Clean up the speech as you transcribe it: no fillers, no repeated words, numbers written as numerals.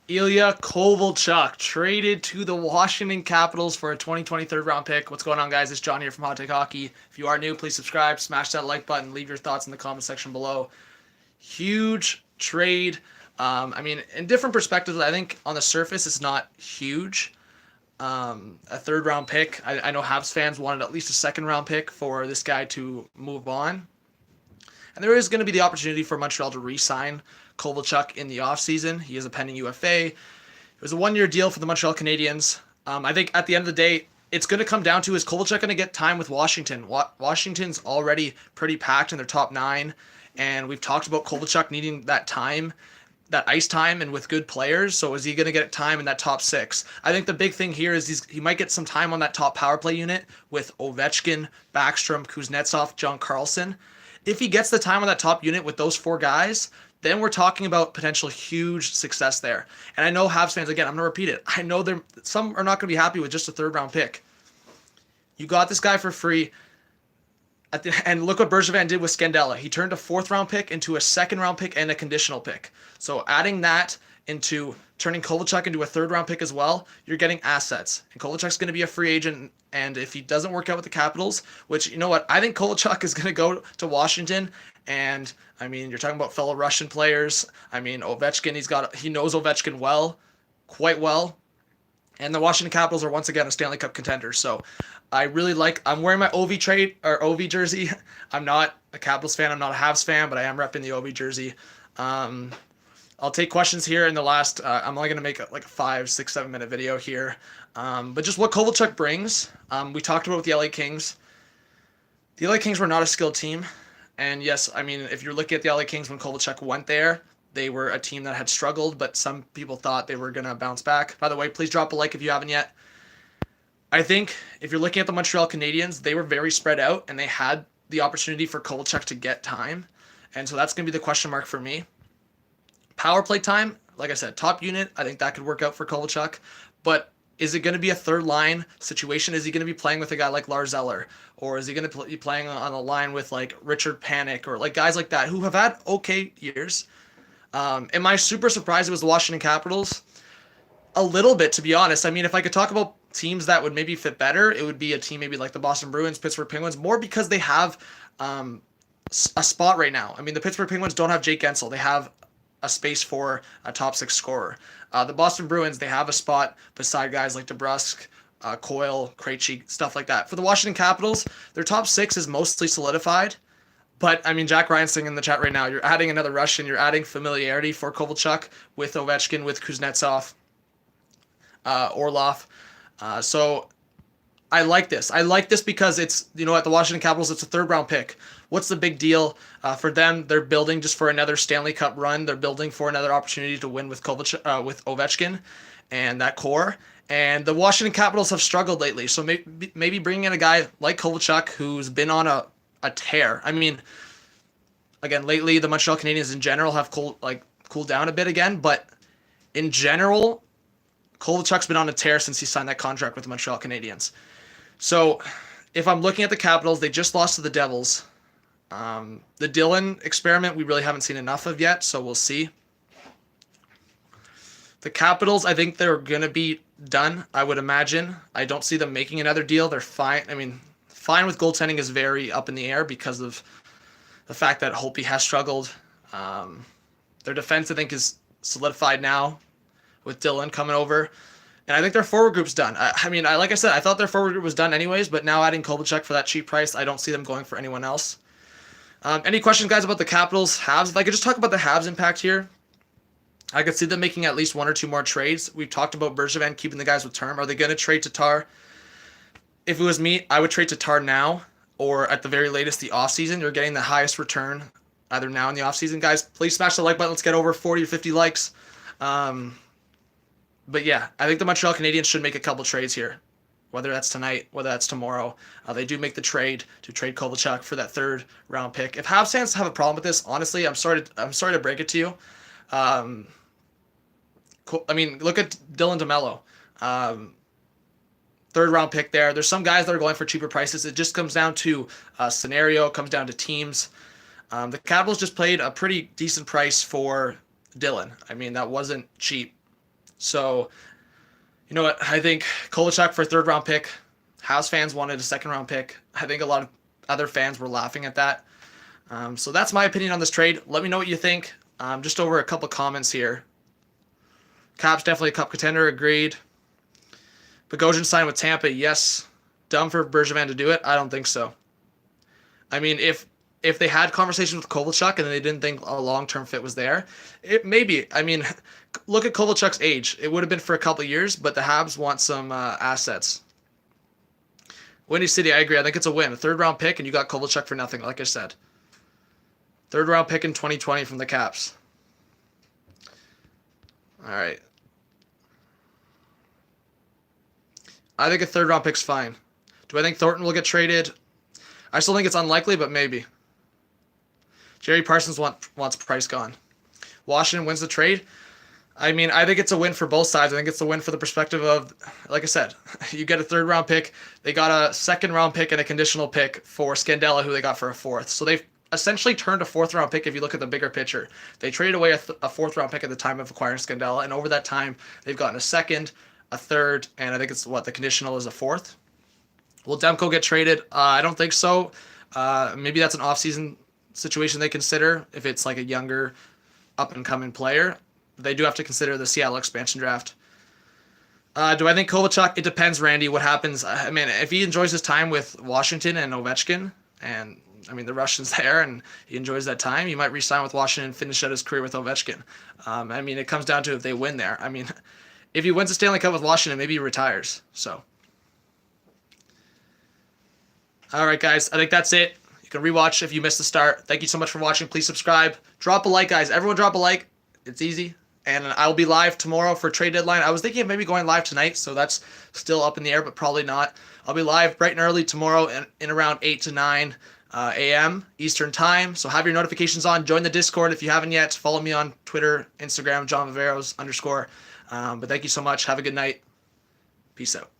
Ilya Kovalchuk traded to the Washington Capitals for a 2020 third round pick. What's going on, guys? It's John here from Hot Take Hockey. If you are new, please subscribe, smash that like button, leave your thoughts in the comment section below. Huge trade. In different perspectives, I think on the surface it's not huge. A third round pick. I know Habs fans wanted at least a second round pick for this guy to move on. And there is going to be the opportunity for Montreal to re-sign Kovalchuk in the offseason. He is a pending UFA. It was a one-year deal for the Montreal Canadiens. I think at the end of the day, it's going to come down to, is Kovalchuk going to get time with Washington? Washington's already pretty packed in their top nine, and we've talked about Kovalchuk needing that time, that ice time, and with good players. So is he going to get time in that top six? I think the big thing here is he might get some time on that top power play unit with Ovechkin, Backstrom, Kuznetsov, John Carlson. If he gets the time on that top unit with those four guys, then we're talking about potential huge success there. And I know Habs fans, again, I'm going to repeat it. I know some are not going to be happy with just a third round pick. You got this guy for free. And look what Bergevin did with Scandella. He turned a fourth round pick into a second round pick and a conditional pick. So adding that into turning Kovalchuk into a third round pick as well, you're getting assets. And Kovalchuk's going to be a free agent. And if he doesn't work out with the Capitals, which, you know what, I think Kovalchuk is going to go to Washington. And you're talking about fellow Russian players. Ovechkin, he knows Ovechkin quite well. And the Washington Capitals are once again a Stanley Cup contender. So I'm wearing my OV jersey. I'm not a Capitals fan. I'm not a Habs fan, but I am repping the OV jersey. I'll take questions here in the last, I'm only going to make a 5, 6, 7 minute video here. But just what Kovalchuk brings, we talked about with the LA Kings. The LA Kings were not a skilled team. And yes, if you're looking at the LA Kings when Kovalchuk went there, they were a team that had struggled, but some people thought they were going to bounce back. By the way, please drop a like if you haven't yet. I think if you're looking at the Montreal Canadiens, they were very spread out, and they had the opportunity for Kovalchuk to get time. And so that's going to be the question mark for me. Power play time, like I said, top unit, I think that could work out for Kovalchuk. But is it going to be a third line situation? Is he going to be playing with a guy like Lars Eller? Or is he going to be playing on a line with like Richard Panik or like guys like that who have had okay years? Am I super surprised it was the Washington Capitals? A little bit, to be honest. If I could talk about teams that would maybe fit better, it would be a team maybe like the Boston Bruins, Pittsburgh Penguins, more because they have a spot right now. The Pittsburgh Penguins don't have Jake Gensel. They have a space for a top six scorer. The Boston Bruins, they have a spot beside guys like DeBrusk, Coyle, Krejci, stuff like that. For the Washington Capitals, their top six is mostly solidified. But, Jack Ryan's saying in the chat right now, you're adding another Russian, you're adding familiarity for Kovalchuk with Ovechkin, with Kuznetsov, Orlov. So I like this. I like this because it's, at the Washington Capitals, it's a third round pick. What's the big deal for them? They're building just for another Stanley Cup run. They're building for another opportunity to win with with Ovechkin and that core. And the Washington Capitals have struggled lately. So maybe bringing in a guy like Kovalchuk who's been on a tear. Again, lately the Montreal Canadiens in general have cooled down a bit again, but in general, Kovalchuk's been on a tear since he signed that contract with the Montreal Canadiens. So if I'm looking at the Capitals, they just lost to the Devils. The Dylan experiment we really haven't seen enough of yet, so we'll see. The Capitals, I think they're going to be done, I would imagine. I don't see them making another deal. They're fine. Fine with goaltending is very up in the air because of the fact that Holtby has struggled. Their defense, I think, is solidified now with Dylan coming over. And I think their forward group's done. Like I said, I thought their forward group was done anyways, but now adding Kovalchuk for that cheap price, I don't see them going for anyone else. Any questions, guys, about the Capitals, Habs? If I could just talk about the Habs impact here, I could see them making at least one or two more trades. We've talked about Bergevin keeping the guys with term. Are they going to trade Tatar? If it was me, I would trade Tatar now or at the very latest the offseason. You're getting the highest return either now in the offseason. Guys, please smash the like button. Let's get over 40 or 50 likes. But yeah, I think the Montreal Canadiens should make a couple trades here, whether that's tonight, whether that's tomorrow. They do make the trade to trade Kovalchuk for that third round pick. If Habs fans have a problem with this, honestly, I'm sorry to break it to you. Look at Dylan DeMello. Third round pick there. There's some guys that are going for cheaper prices. It just comes down to scenario, comes down to teams. The Capitals just paid a pretty decent price for Dylan. That wasn't cheap. So, you know what? I think Kovalchuk for a third-round pick. Habs fans wanted a second-round pick. I think a lot of other fans were laughing at that. So that's my opinion on this trade. Let me know what you think. Just over a couple comments here. Caps definitely a cup contender, agreed. Bogosian signed with Tampa, yes. Dumb for Bergevin to do it? I don't think so. I mean, if they had conversations with Kovalchuk and they didn't think a long-term fit was there, it maybe. I mean, look at Kovalchuk's age. It would have been for a couple of years, but the Habs want some assets. Windy City, I agree. I think it's a win. A third-round pick, and you got Kovalchuk for nothing, like I said. Third-round pick in 2020 from the Caps. All right. I think a third-round pick's fine. Do I think Thornton will get traded? I still think it's unlikely, but maybe. Jerry Parsons wants Price gone. Washington wins the trade. I mean, I think it's a win for both sides. I think it's a win for the perspective of, like I said, you get a third-round pick. They got a second-round pick and a conditional pick for Scandella, who they got for a fourth. So they've essentially turned a fourth-round pick if you look at the bigger picture. They traded away a fourth-round pick at the time of acquiring Scandella, and over that time, they've gotten a second, a third, and I think it's the conditional is a fourth. Will Demko get traded? I don't think so. Maybe that's an off-season situation they consider if it's like a younger, up-and-coming player. They do have to consider the Seattle expansion draft. Do I think Kovalchuk? It depends, Randy, what happens. I mean, if he enjoys his time with Washington and Ovechkin, and I mean, the Russian's there and he enjoys that time, he might re-sign with Washington and finish out his career with Ovechkin. I mean, it comes down to if they win there. I mean, if he wins the Stanley Cup with Washington, maybe he retires. So, all right, guys, I think that's it. You can rewatch if you missed the start. Thank you so much for watching. Please subscribe. Drop a like, guys. Everyone drop a like. It's easy. And I will be live tomorrow for trade deadline. I was thinking of maybe going live tonight, so that's still up in the air, but probably not. I'll be live bright and early tomorrow in around 8 to 9 a.m. Eastern Time. So have your notifications on. Join the Discord if you haven't yet. Follow me on Twitter, Instagram, John Viveiros _. But thank you so much. Have a good night. Peace out.